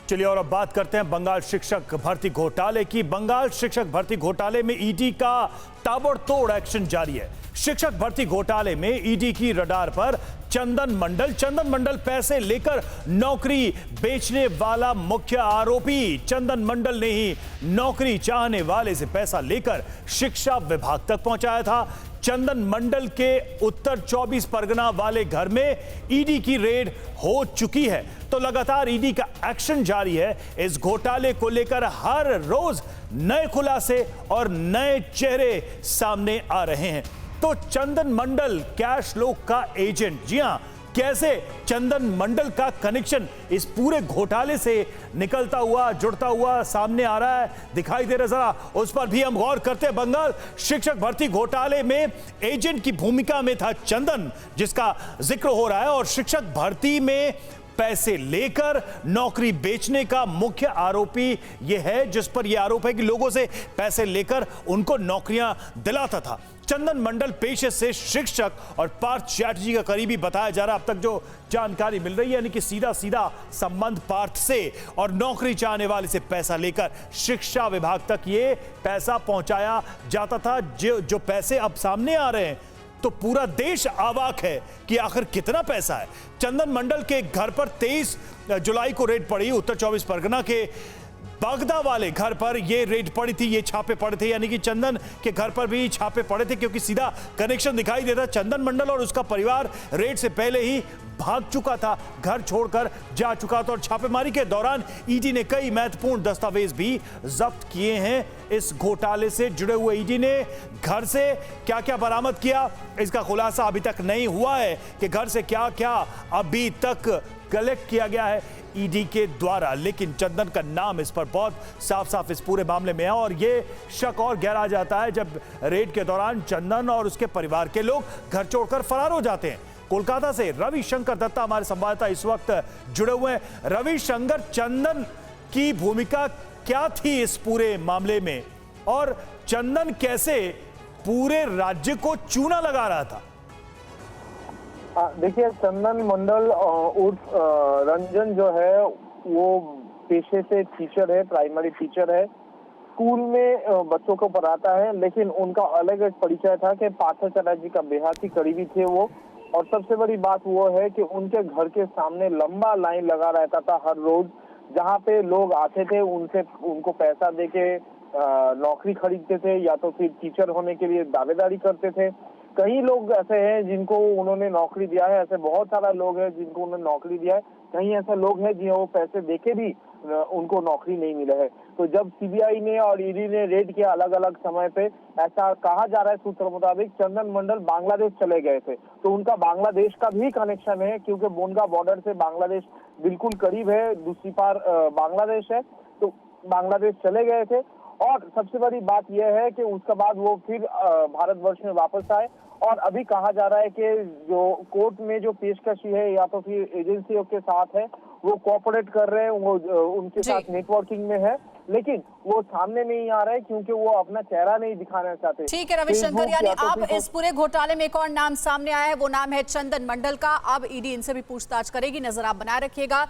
चलिए और अब बात करते हैं बंगाल शिक्षक भर्ती घोटाले की। बंगाल शिक्षक भर्ती घोटाले में ईडी का ताबड़तोड़ एक्शन जारी है। शिक्षक भर्ती घोटाले में ईडी की रडार पर चंदन मंडल पैसे लेकर नौकरी बेचने वाला मुख्य आरोपी। चंदन मंडल ने ही नौकरी चाहने वाले से पैसा लेकर शिक्षा विभाग तक पहुंचाया था। चंदन मंडल के उत्तर 24 परगना वाले घर में ईडी की रेड हो चुकी है, तो लगातार ईडी का एक्शन जारी है। इस घोटाले को लेकर हर रोज नए खुलासे और नए चेहरे सामने आ रहे हैं। तो चंदन मंडल कैश लोक का एजेंट, जी हां, कैसे चंदन मंडल का कनेक्शन इस पूरे घोटाले से निकलता हुआ जुड़ता हुआ सामने आ रहा है, दिखाई दे रहा है, जरा उस पर भी हम गौर करते हैं। बंगाल शिक्षक भर्ती घोटाले में एजेंट की भूमिका में था चंदन, जिसका जिक्र हो रहा है, और शिक्षक भर्ती में पैसे लेकर नौकरी बेचने का मुख्य आरोपी यह है, जिस पर यह आरोप है कि लोगों से पैसे लेकर उनको नौकरियां दिलाता था। चंदन मंडल पेशे से शिक्षक और पार्थ चैटर्जी का करीबी बताया जा रहा है। अब तक जो जानकारी मिल रही है, यानी कि सीधा संबंध पार्थ से और नौकरी चाहने वाले से पैसा लेकर शिक्षा विभाग तक ये पैसा पहुंचाया जाता था। जो पैसे अब सामने आ रहे हैं, तो पूरा देश अवाक है कि आखिर कितना पैसा है। चंदन मंडल के घर पर 23 जुलाई को रेड पड़ी। उत्तर 24 परगना के बागदा वाले घर पर यह रेड पड़ी थी, ये छापे पड़े थे, यानी कि चंदन के घर पर भी छापे पड़े थे, क्योंकि सीधा कनेक्शन दिखाई देता। चंदन मंडल और उसका परिवार रेड से पहले ही भाग चुका था, घर छोड़कर जा चुका था, और छापेमारी के दौरान ईडी ने कई महत्वपूर्ण दस्तावेज भी जब्त किए हैं। इस घोटाले से जुड़े हुए ईडी ने घर से क्या क्या बरामद किया, इसका खुलासा अभी तक नहीं हुआ है कि घर से क्या क्या अभी तक कलेक्ट किया गया है ईडी के द्वारा, लेकिन चंदन का नाम इस पर बहुत साफ साफ इस पूरे मामले में है। और ये शक और गहरा जाता है जब रेड के दौरान चंदन और उसके परिवार के लोग घर छोड़कर फरार हो जाते हैं। कोलकाता से रविशंकर दत्ता हमारे संवाददाता इस वक्त जुड़े हुए हैं। रविशंकर, चंदन की भूमिका क्या थी इस पूरे मामले में, और चंदन कैसे पूरे राज्य को चूना लगा रहा था? देखिए, चंदन मंडल उर्फ रंजन जो है वो पेशे से टीचर है, प्राइमरी टीचर है, स्कूल में बच्चों को पढ़ाता है, लेकिन उनका अलग एक परिचय था कि पार्थ चैटर्जी का बेहद ही करीबी थे वो। और सबसे बड़ी बात वो है कि उनके घर के सामने लंबा लाइन लगा रहता था हर रोज, जहाँ पे लोग आते थे, उनको पैसा देके नौकरी खरीदते थे, या तो फिर टीचर होने के लिए दावेदारी करते थे। कई लोग ऐसे हैं जिनको उन्होंने नौकरी दिया है, ऐसे बहुत सारा लोग हैं जिनको उन्होंने नौकरी दिया है। कई ऐसे लोग हैं जिन्हें वो पैसे देके भी उनको नौकरी नहीं मिला है। तो जब सीबीआई ने और ईडी ने रेड किया अलग अलग समय पे, ऐसा कहा जा रहा है सूत्र मुताबिक चंदन मंडल बांग्लादेश चले गए थे। तो उनका बांग्लादेश का भी कनेक्शन है, क्योंकि बोनगा बॉर्डर से बांग्लादेश बिल्कुल करीब है, दूसरी पार बांग्लादेश है, तो बांग्लादेश चले गए थे। और सबसे बड़ी बात यह है कि उसके बाद वो फिर भारतवर्ष में वापस आए, और अभी कहा जा रहा है कि जो कोर्ट में जो पेशकशी है या तो फिर एजेंसियों के साथ है, वो कोऑपरेट कर रहे हैं, वो उनके साथ नेटवर्किंग में है, लेकिन वो सामने नहीं आ रहे हैं क्योंकि वो अपना चेहरा नहीं दिखाना चाहते। ठीक है रविशंकर, यानी अब इस पूरे घोटाले में एक और नाम सामने आया है, वो नाम है चंदन मंडल का। अब ईडी इनसे भी पूछताछ करेगी, नजर आप बनाए रखिएगा।